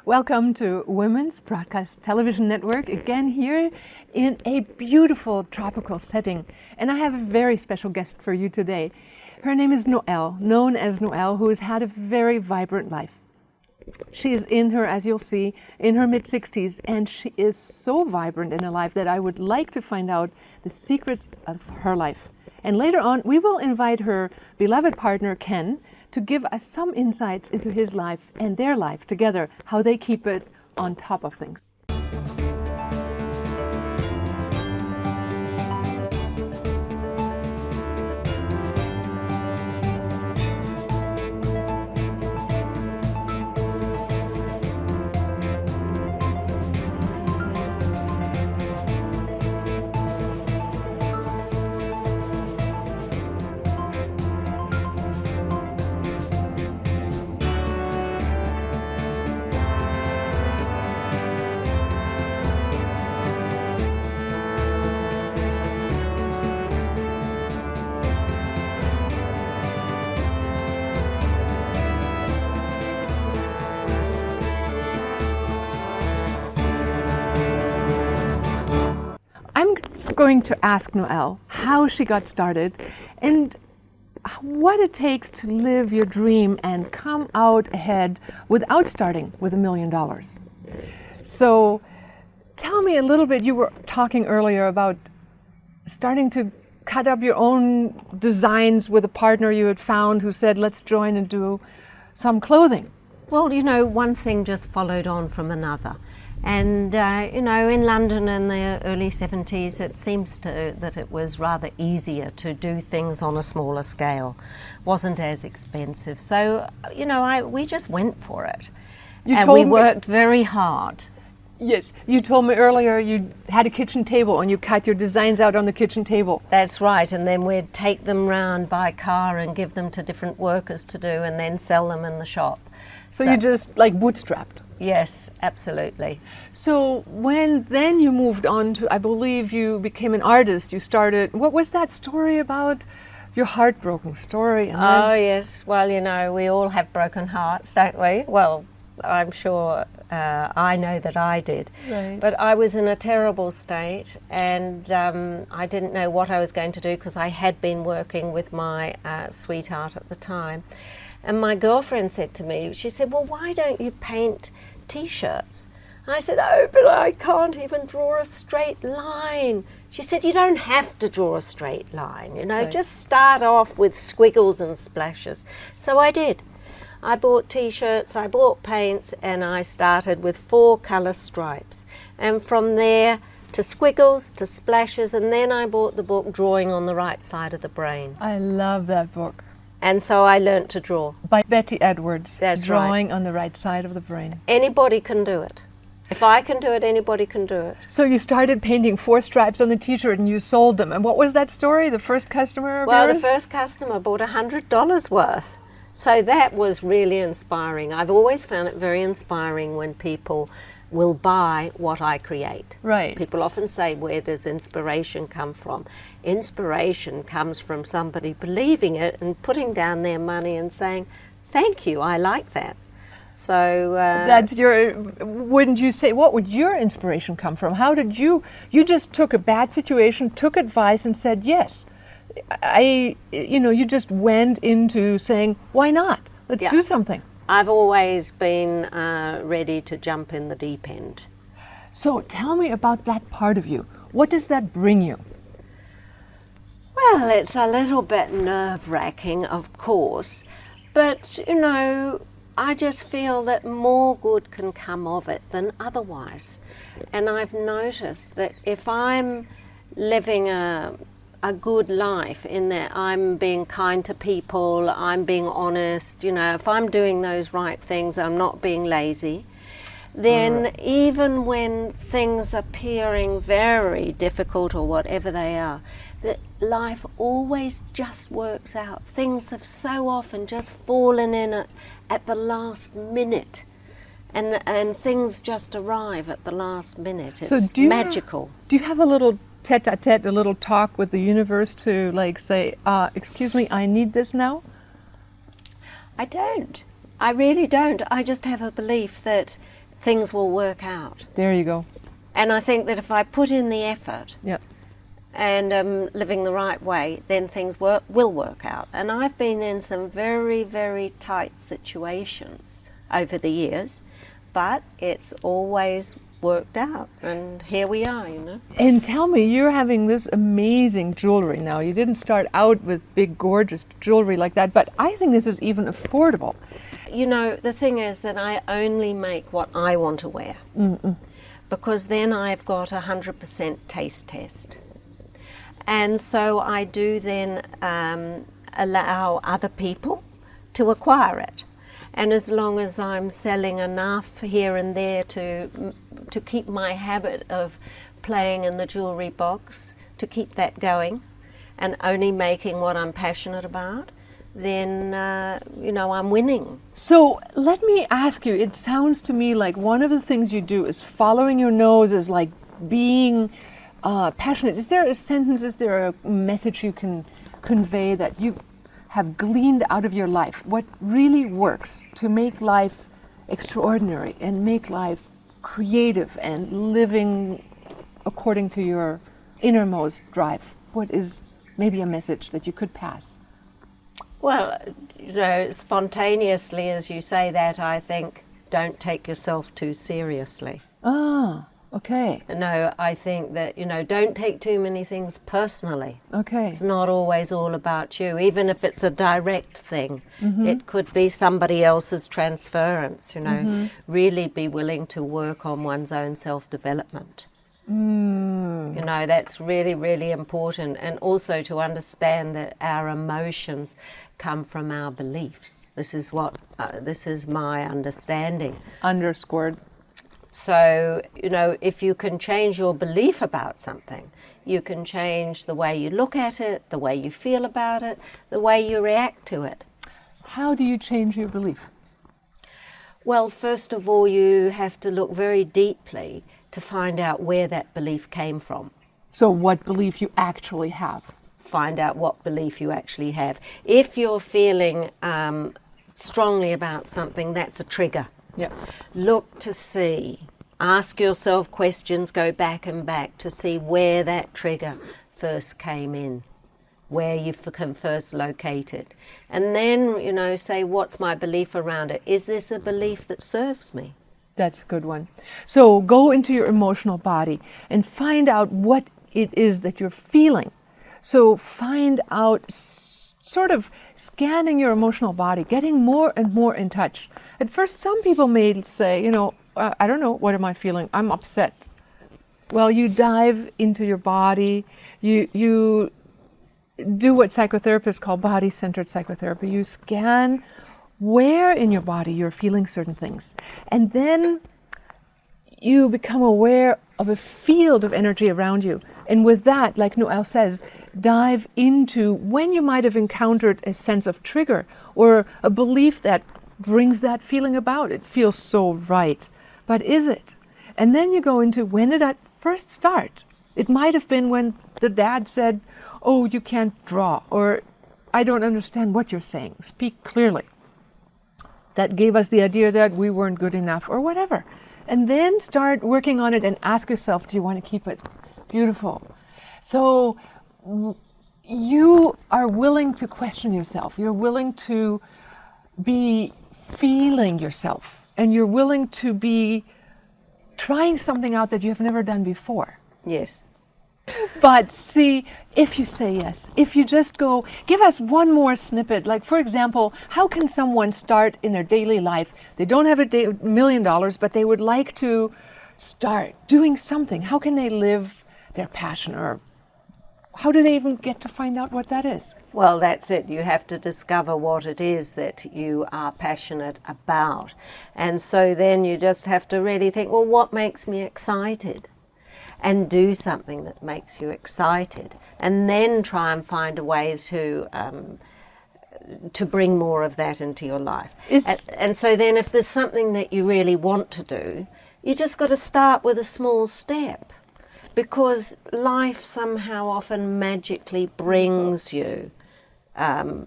Welcome to Women's Broadcast Television Network, again here in a beautiful tropical setting. And I have a very special guest for you today. Her name is Noelle, known as Noelle, who has had a very vibrant life. She is in her, as you'll see, in her mid-60s, and she is so vibrant in her life that I would like to find out the secrets of her life. And later on, we will invite her beloved partner, Ken, to give us some insights into his life and their life together, how they keep it on top of things. I'm going to ask Noelle how she got started and what it takes to live your dream and come out ahead without starting with $1 million. So tell me a little bit, you were talking earlier about starting to cut up your own designs with a partner you had found who said, let's join and do some clothing. Well, you know, one thing just followed on from another. And, you know, in London in the early 70s, it seems that it was rather easier to do things on a smaller scale. Wasn't as expensive. So, you know, we just went for it. And we worked very hard. Yes, you told me earlier you had a kitchen table and you cut your designs out on the kitchen table. That's right, and then we'd take them round by car and give them to different workers to do and then sell them in the shop. So you just like bootstrapped? Yes, absolutely. So when then you moved on to, I believe you became an artist, you started, what was that story about? Your heartbroken story? And oh yes, well you know, we all have broken hearts, don't we? Well, I'm sure I know that I did. Right. But I was in a terrible state and I didn't know what I was going to do because I had been working with my sweetheart at the time. And my girlfriend said to me, she said, well, why don't you paint T-shirts? And I said, oh, but I can't even draw a straight line. She said, you don't have to draw a straight line, you know, just start off with squiggles and splashes. So I did. I bought T-shirts, I bought paints, and I started with 4 colour stripes. And from there to squiggles, to splashes, and then I bought the book Drawing on the Right Side of the Brain. I love that book. And so I learnt to draw. By Betty Edwards. That's Drawing right. on the Right Side of the Brain. Anybody can do it. If I can do it, anybody can do it. So you started painting 4 stripes on the T-shirt and you sold them. And what was that story? The first customer of Well, yours? the first customer bought $100 worth. So that was really inspiring. I've always found it very inspiring when people will buy what I create. Right. People often say, where does inspiration come from? Inspiration comes from somebody believing it and putting down their money and saying, thank you, I like that. So that's your, wouldn't you say, what would your inspiration come from? How did you just took a bad situation, took advice and said, yes, you just went into saying, why not? Let's do something. I've always been ready to jump in the deep end. So tell me about that part of you. What does that bring you? Well, it's a little bit nerve-wracking, of course, but, you know, I just feel that more good can come of it than otherwise. And I've noticed that if I'm living a good life in that I'm being kind to people, I'm being honest, you know, if I'm doing those right things, I'm not being lazy, then even when things are appearing very difficult or whatever they are, that life always just works out. Things have so often just fallen in at the last minute. And things just arrive at the last minute. It's magical. Do you have a little tete-a-tete, a little talk with the universe to like say, excuse me, I need this now? I don't. I really don't. I just have a belief that things will work out. There you go. And I think that if I put in the effort Yeah. and living the right way, then things will work out. And I've been in some very, very tight situations over the years, but it's always worked out, and here we are, you know. And tell me, you're having this amazing jewelry now. You didn't start out with big, gorgeous jewelry like that, but I think this is even affordable. You know, the thing is that I only make what I want to wear, because then I've got 100% taste test. And so I do then allow other people to acquire it. And as long as I'm selling enough here and there to keep my habit of playing in the jewelry box, to keep that going, and only making what I'm passionate about, then, you know, I'm winning. So let me ask you, it sounds to me like one of the things you do is following your nose, is like being passionate. Is there a sentence, is there a message you can convey that you have gleaned out of your life? What really works to make life extraordinary and make life creative and living according to your innermost drive? What is maybe a message that you could pass? Well, you know, spontaneously, as you say that, I think, don't take yourself too seriously. Ah, okay. No, I think that, you know, don't take too many things personally. Okay. It's not always all about you, even if it's a direct thing. It could be somebody else's transference, you know. Really be willing to work on one's own self-development. You know, that's really, really important. And also to understand that our emotions come from our beliefs. This is what, this is my understanding. Underscored. So, you know, if you can change your belief about something, you can change the way you look at it, the way you feel about it, the way you react to it. How do you change your belief? Well, first of all, you have to look very deeply to find out where that belief came from. So what belief you actually have. Find out what belief you actually have. If you're feeling strongly about something, that's a trigger. Yeah. Look to see, ask yourself questions, go back and back to see where that trigger first came in, where you can first locate it. And then, you know, say, what's my belief around it? Is this a belief that serves me? That's a good one. So go into your emotional body and find out what it is that you're feeling. So find out, sort of scanning your emotional body, getting more and more in touch. At first, some people may say, you know, I don't know, what am I feeling? I'm upset. Well, you dive into your body, you do what psychotherapists call body-centered psychotherapy. You scan where in your body you're feeling certain things. And then you become aware of a field of energy around you. And with that, like Noelle says, dive into when you might have encountered a sense of trigger or a belief that brings that feeling about. It feels so right. But is it? And then you go into, when did that first start? It might have been when the dad said, oh, you can't draw, or I don't understand what you're saying. Speak clearly. That gave us the idea that we weren't good enough, or whatever. And then start working on it and ask yourself, do you want to keep it beautiful? So you are willing to question yourself. You're willing to be feeling yourself. And you're willing to be trying something out that you have never done before. Yes. But see, if you say yes, if you just go, give us one more snippet. Like, for example, how can someone start in their daily life? They don't have $1 million, but they would like to start doing something. How can they live their passion? Or how do they even get to find out what that is? Well, that's it. You have to discover what it is that you are passionate about. And so then you just have to really think, well, what makes me excited? And do something that makes you excited, and then try and find a way to bring more of that into your life. And so then if there's something that you really want to do, you just got to start with a small step, because life somehow often magically brings you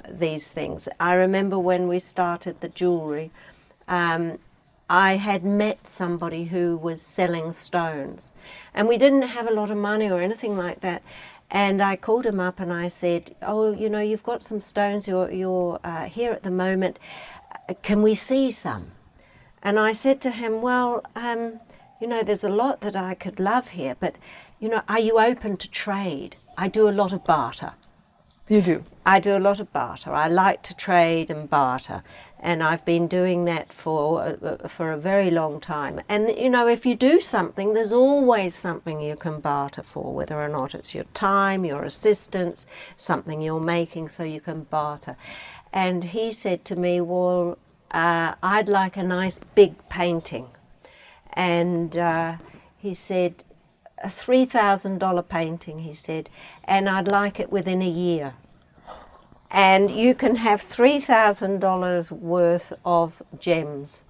these things. I remember when we started the jewellery, I had met somebody who was selling stones, and we didn't have a lot of money or anything like that. And I called him up and I said, "Oh, you know, you've got some stones. You're here at the moment. Can we see some?" And I said to him, "Well, you know, there's a lot that I could love here, but you know, are you open to trade? I do a lot of barter." You do? I do a lot of barter. I like to trade and barter, and I've been doing that for a very long time. And you know, if you do something, there's always something you can barter for, whether or not it's your time, your assistance, something you're making, so you can barter. And he said to me, "Well, I'd like a nice big painting," and he said, a $3,000 painting, he said, "and I'd like it within a year. And you can have $3,000 worth of gems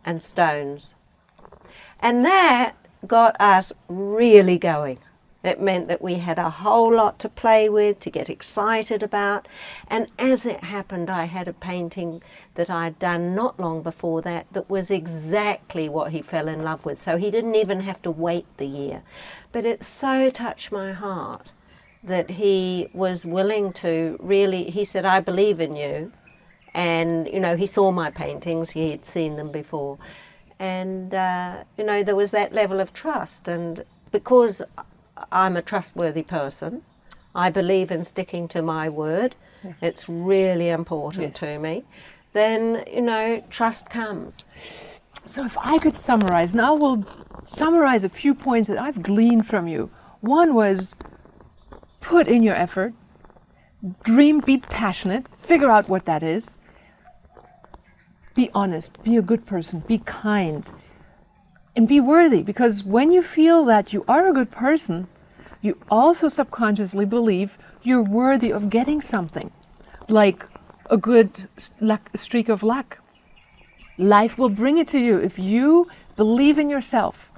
and stones." And that got us really going. It meant that we had a whole lot to play with, to get excited about. And as it happened, I had a painting that I'd done not long before that was exactly what he fell in love with. So he didn't even have to wait the year. But it so touched my heart that he was willing to really, he said, "I believe in you." And, you know, he saw my paintings, he had seen them before. And, you know, there was that level of trust. And because I'm a trustworthy person, I believe in sticking to my word. Yes. It's really important to me. Then, you know, trust comes. So if I could summarize, now we'll summarize a few points that I've gleaned from you. One was, put in your effort, dream, be passionate, figure out what that is, be honest, be a good person, be kind, and be worthy, because when you feel that you are a good person, you also subconsciously believe you're worthy of getting something, like a good streak of luck. Life will bring it to you if you believe in yourself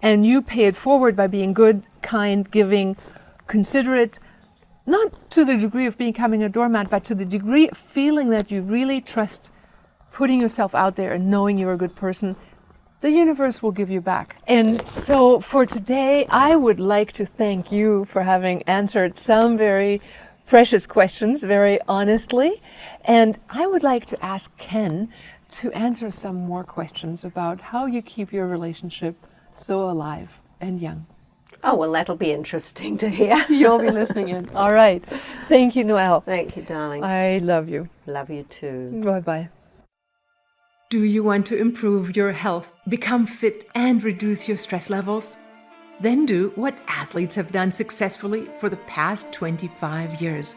and you pay it forward by being good, kind, giving, considerate, not to the degree of becoming a doormat, but to the degree of feeling that you really trust putting yourself out there and knowing you're a good person. The universe will give you back. And so for today, I would like to thank you for having answered some very precious questions very honestly. And I would like to ask Ken to answer some more questions about how you keep your relationship so alive and young. Oh, well, that'll be interesting to hear. You'll be listening in. All right. Thank you, Noelle. Thank you, darling. I love you. Love you too. Bye-bye. Do you want to improve your health, become fit, and reduce your stress levels? Then do what athletes have done successfully for the past 25 years.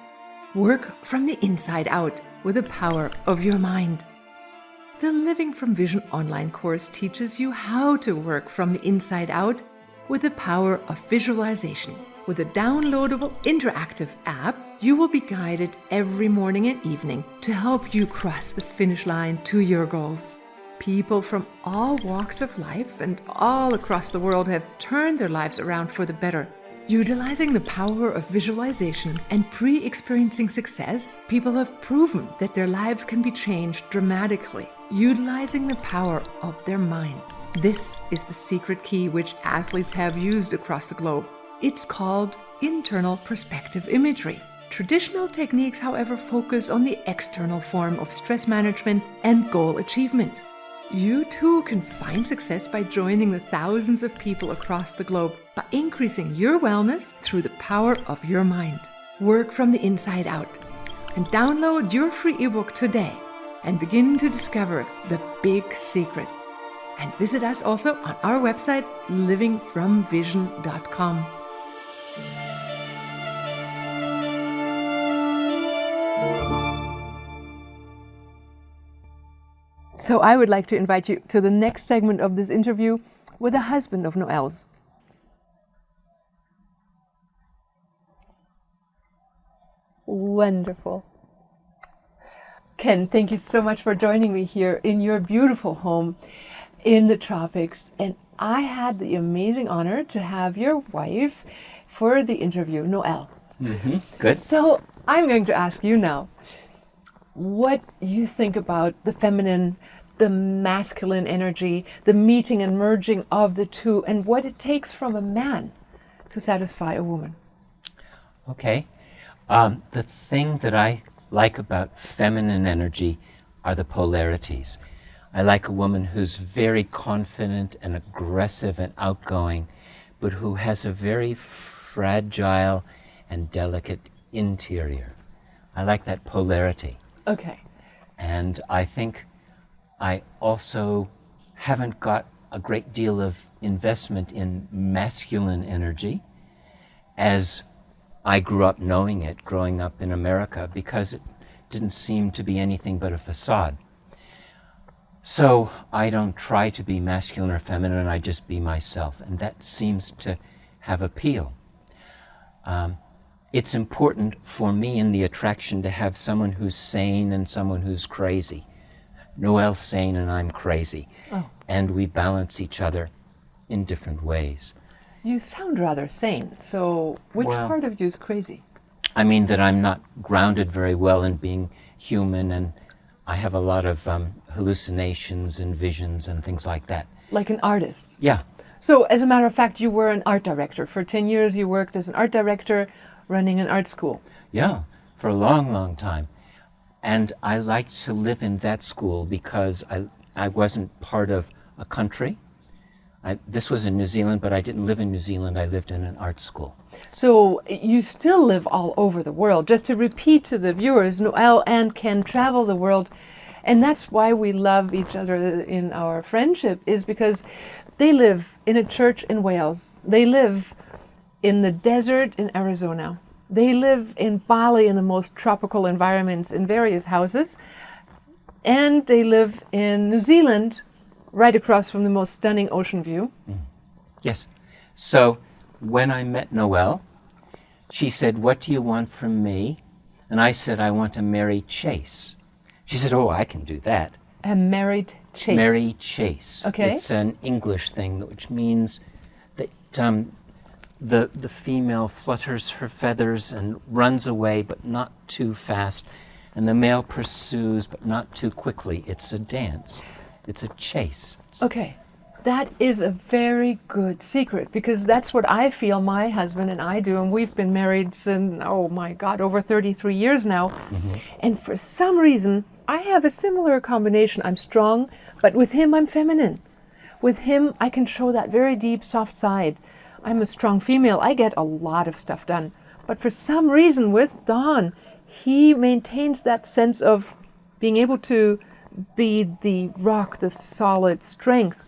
Work from the inside out with the power of your mind. The Living from Vision online course teaches you how to work from the inside out with the power of visualization. With a downloadable interactive app, you will be guided every morning and evening to help you cross the finish line to your goals. People from all walks of life and all across the world have turned their lives around for the better. Utilizing the power of visualization and pre-experiencing success, people have proven that their lives can be changed dramatically, utilizing the power of their mind. This is the secret key which athletes have used across the globe. It's called internal perspective imagery. Traditional techniques, however, focus on the external form of stress management and goal achievement. You too can find success by joining the thousands of people across the globe by increasing your wellness through the power of your mind. Work from the inside out and download your free ebook today and begin to discover the big secret. And visit us also on our website, livingfromvision.com. So I would like to invite you to the next segment of this interview with the husband of Noelle's. Wonderful. Ken, thank you so much for joining me here in your beautiful home in the tropics. And I had the amazing honor to have your wife for the interview, Noelle. Mm-hmm. Good. So I'm going to ask you now what you think about the feminine the masculine energy, the meeting and merging of the two, and what it takes from a man to satisfy a woman. Okay. The thing that I like about feminine energy are the polarities. I like a woman who's very confident and aggressive and outgoing, but who has a very fragile and delicate interior. I like that polarity. Okay. And I think I also haven't got a great deal of investment in masculine energy as I grew up knowing it, growing up in America, because it didn't seem to be anything but a facade. So I don't try to be masculine or feminine, I just be myself, and that seems to have appeal. It's important for me in the attraction to have someone who's sane and someone who's crazy. Noelle's sane and I'm crazy. Oh. And we balance each other in different ways. You sound rather sane, so which part of you is crazy? I mean that I'm not grounded very well in being human, and I have a lot of hallucinations and visions and things like that. Like an artist? Yeah. So, as a matter of fact, you were an art director. For 10 years you worked as an art director running an art school. Yeah, for a long, long time. And I liked to live in that school because I wasn't part of a country. This was in New Zealand, but I didn't live in New Zealand. I lived in an art school. So you still live all over the world. Just to repeat to the viewers, Noelle and Ken travel the world, and that's why we love each other in our friendship, is because they live in a church in Wales. They live in the desert in Arizona. They live in Bali in the most tropical environments in various houses. And they live in New Zealand, right across from the most stunning ocean view. Yes. So when I met Noelle, she said, "What do you want from me?" And I said, "I want to marry Chase." She said, "Oh, I can do that." A married Chase. Marry Chase. Okay. It's an English thing, which means that the female flutters her feathers and runs away, but not too fast, and the male pursues, but not too quickly. It's a dance. It's a chase. Okay. That is a very good secret, because that's what I feel my husband and I do, and we've been married since, oh my God, over 33 years now. Mm-hmm. And for some reason, I have a similar combination. I'm strong, but with him, I'm feminine. With him, I can show that very deep, soft side. I'm a strong female. I get a lot of stuff done. But for some reason, with Don, he maintains that sense of being able to be the rock, the solid strength.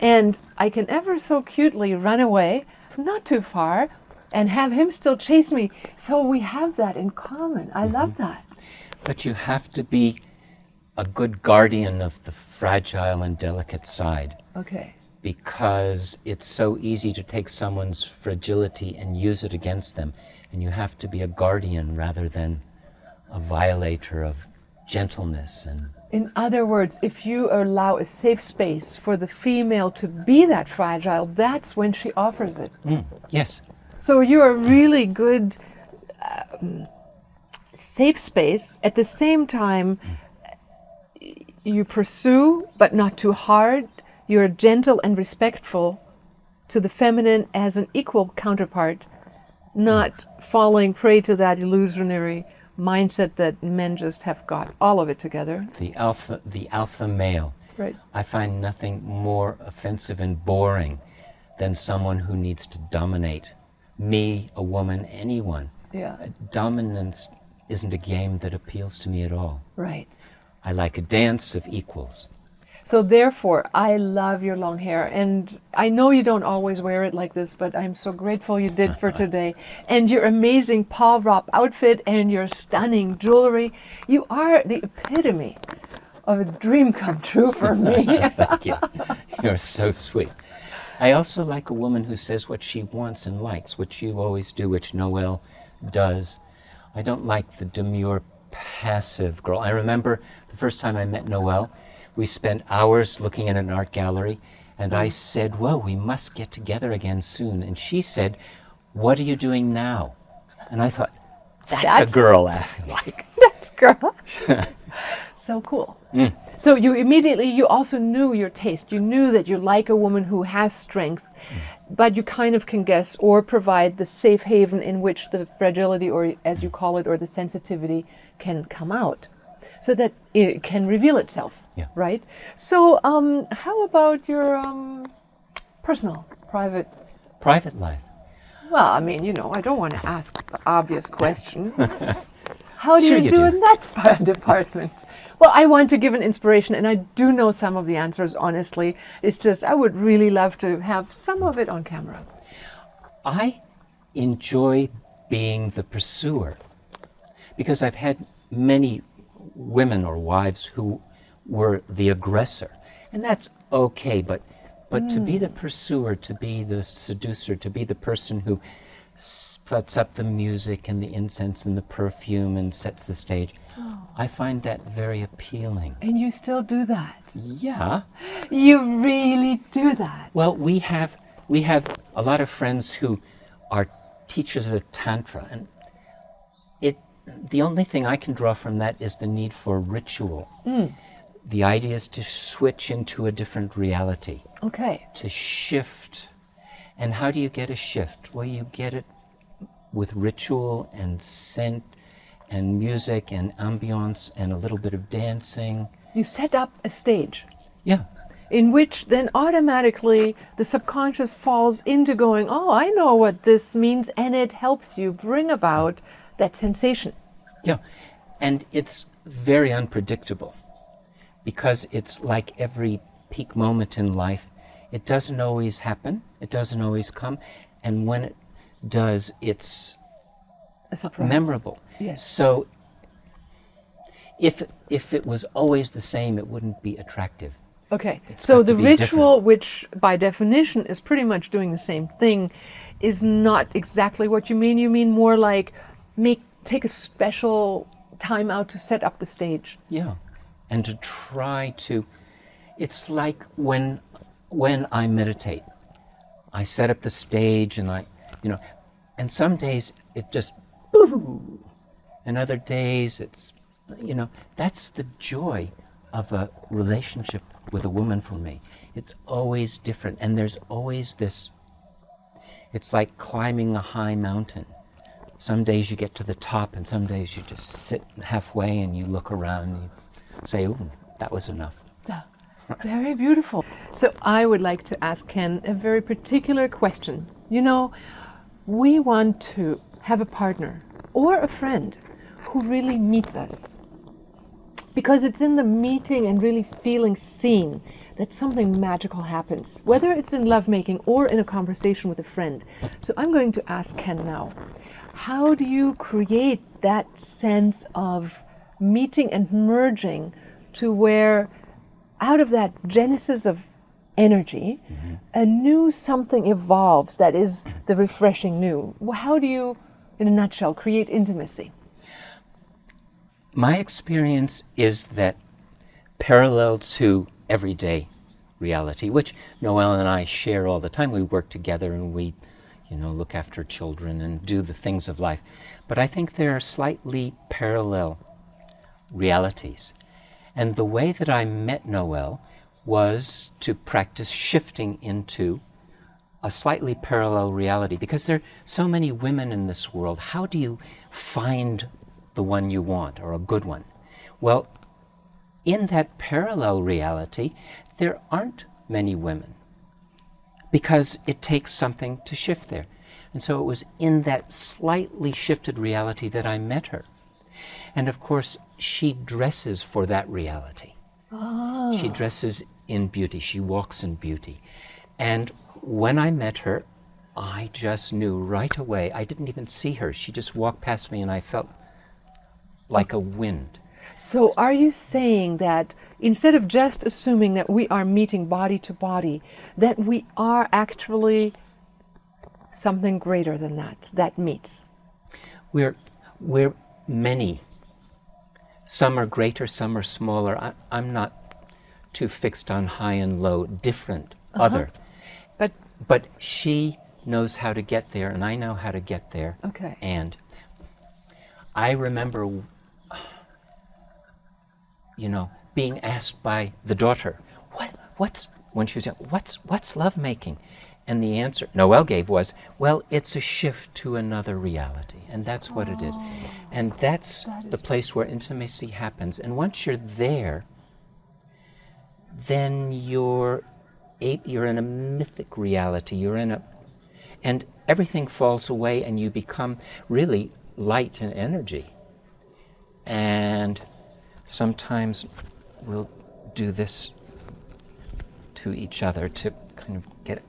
And I can ever so cutely run away, not too far, and have him still chase me. So we have that in common. I love that. But you have to be a good guardian of the fragile and delicate side. Okay. Because it's so easy to take someone's fragility and use it against them. And you have to be a guardian rather than a violator of gentleness. And in other words, if you allow a safe space for the female to be that fragile, that's when she offers it. Yes. So you're a really good safe space. At the same time, you pursue, but not too hard. You're gentle and respectful to the feminine as an equal counterpart, not falling prey to that illusionary mindset that men just have got all of it together. The alpha male. Right. I find nothing more offensive and boring than someone who needs to dominate me, a woman, anyone. Yeah. Dominance isn't a game that appeals to me at all. Right. I like a dance of equals. So therefore, I love your long hair, and I know you don't always wear it like this, but I'm so grateful you did for today. And your amazing Paul Ropp outfit and your stunning jewelry. You are the epitome of a dream come true for me. Thank you. You're so sweet. I also like a woman who says what she wants and likes, which you always do, which Noelle does. I don't like the demure, passive girl. I remember the first time I met Noelle, we spent hours looking at an art gallery, and I said, well, we must get together again soon. And she said, what are you doing now? And I thought, that's a girl I like. That's girl. So cool. So you also knew your taste. You knew that you like a woman who has strength, but you kind of can guess or provide the safe haven in which the fragility, or as you call it, or the sensitivity can come out, so that it can reveal itself. Yeah. Right? So how about your personal, private? Private life. Well, I mean, I don't want to ask the obvious question. How do Sure you you do do. in that department? Well, I want to give an inspiration, and I do know some of the answers, honestly. It's just, I would really love to have some of it on camera. I enjoy being the pursuer because I've had many women or wives who were the aggressor, and that's okay, but to be the pursuer, to be the seducer, to be the person who puts up the music and the incense and the perfume and sets the stage, I find that very appealing. And you still do that? Yeah. You really do that? Well, we have a lot of friends who are teachers of Tantra, and the only thing I can draw from that is the need for ritual. The idea is to switch into a different reality. Okay. To shift. And how do you get a shift? Well, you get it with ritual and scent and music and ambiance and a little bit of dancing. You set up a stage. Yeah. In which then automatically the subconscious falls into going, oh, I know what this means, and it helps you bring about that sensation. Yeah. And it's very unpredictable because it's like every peak moment in life. It doesn't always happen. It doesn't always come. And when it does, it's A surprise. memorable. Yes. So if it was always the same, it wouldn't be attractive. Okay, It's so got to the be ritual, different. which by definition is pretty much doing the same thing, is not exactly what you mean. You mean more like take a special time out to set up the stage. Yeah. And to try to, it's like when I meditate, I set up the stage and and some days it just, boo, and other days it's, that's the joy of a relationship with a woman for me. It's always different, and there's always this, it's like climbing a high mountain. Some days you get to the top, and some days you just sit halfway and you look around and you say, ooh, that was enough. Yeah, very beautiful. So I would like to ask Ken a very particular question. We want to have a partner or a friend who really meets us. Because it's in the meeting and really feeling seen that something magical happens, whether it's in lovemaking or in a conversation with a friend. So I'm going to ask Ken now, how do you create that sense of meeting and merging to where out of that genesis of energy, a new something evolves that is the refreshing new? How do you, in a nutshell, create intimacy? My experience is that parallel to everyday reality, which Noelle and I share all the time, we work together and we, look after children and do the things of life. But I think there are slightly parallel realities. And the way that I met Noelle was to practice shifting into a slightly parallel reality, because there are so many women in this world. How do you find the one you want, or a good one? Well, in that parallel reality, there aren't many women, because it takes something to shift there. And so it was in that slightly shifted reality that I met her. And of course, she dresses for that reality. Oh. She dresses in beauty. She walks in beauty. And when I met her, I just knew right away. I didn't even see her. She just walked past me and I felt like a wind. So are you saying that instead of just assuming that we are meeting body to body, that we are actually something greater than that meets? We're many. Some are greater, some are smaller. I'm not too fixed on high and low, different, other. But she knows how to get there, and I know how to get there. Okay. And I remember, being asked by the daughter, when she was young, what's lovemaking? And the answer Noelle gave was, well, it's a shift to another reality, and that's what it is. And that's the place where intimacy happens. And once you're there, then you're in a mythic reality. And everything falls away, and you become really light and energy. And sometimes we'll do this to each other to kind of get it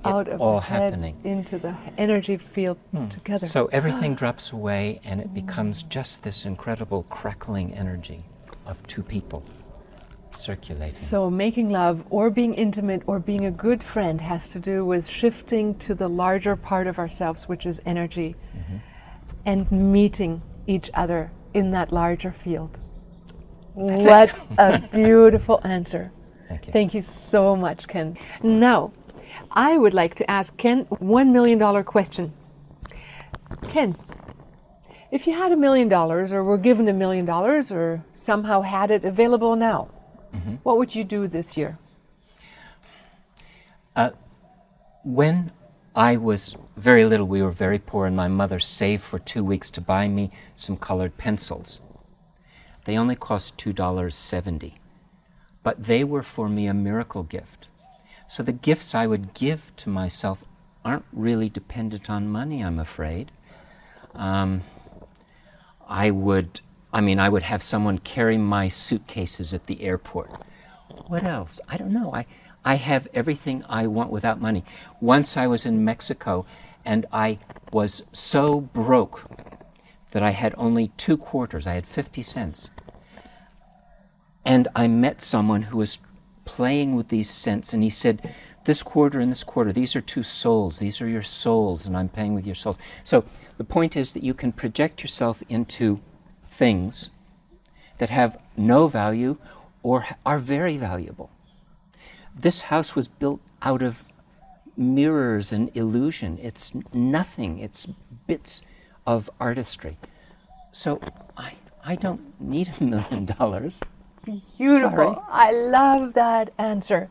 out of all the head happening into the energy field together. So everything drops away, and it becomes just this incredible crackling energy of two people circulating. So making love or being intimate or being a good friend has to do with shifting to the larger part of ourselves, which is energy, and meeting each other in that larger field. What a beautiful answer. Thank you. Thank you so much, Ken. Now, I would like to ask Ken $1 million question. Ken, if you had $1 million or were given $1 million or somehow had it available now, what would you do this year? When I was very little, we were very poor, and my mother saved for 2 weeks to buy me some colored pencils. They only cost $2.70, but they were for me a miracle gift. So the gifts I would give to myself aren't really dependent on money, I'm afraid. I would have someone carry my suitcases at the airport. What else? I don't know. I have everything I want without money. Once I was in Mexico, and I was so broke that I had only 2 quarters. I had 50 cents. And I met someone who was playing with these cents, and he said, this quarter and this quarter, these are 2 souls. These are your souls, and I'm paying with your souls. So the point is that you can project yourself into things that have no value or are very valuable. This house was built out of mirrors and illusion. It's nothing. It's bits of artistry. So I don't need $1 million. Beautiful. Sorry. I love that answer.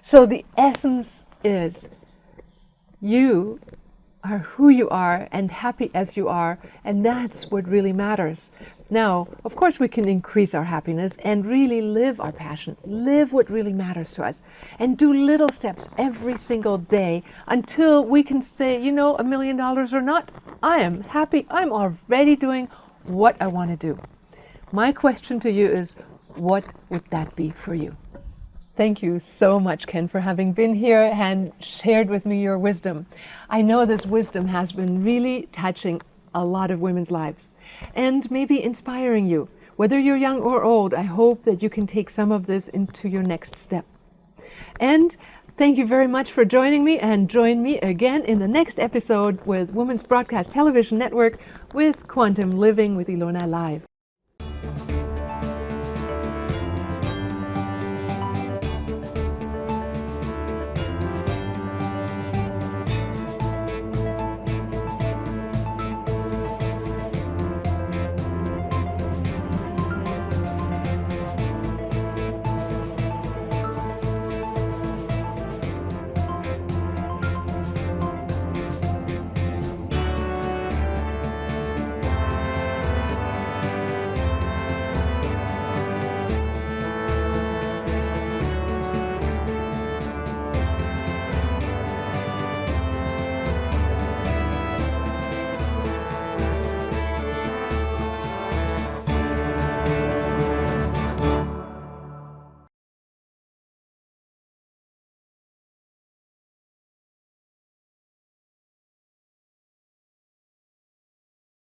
So the essence is you are who you are and happy as you are, and that's what really matters. Now, of course, we can increase our happiness and really live our passion, live what really matters to us, and do little steps every single day until we can say, you know, $1 million or not, I am happy. I'm already doing what I want to do. My question to you is, what would that be for you? Thank you so much, Ken, for having been here and shared with me your wisdom. I know this wisdom has been really touching a lot of women's lives and maybe inspiring you. Whether you're young or old, I hope that you can take some of this into your next step. And thank you very much for joining me, and join me again in the next episode with Women's Broadcast Television Network with Quantum Living with Ilona Live.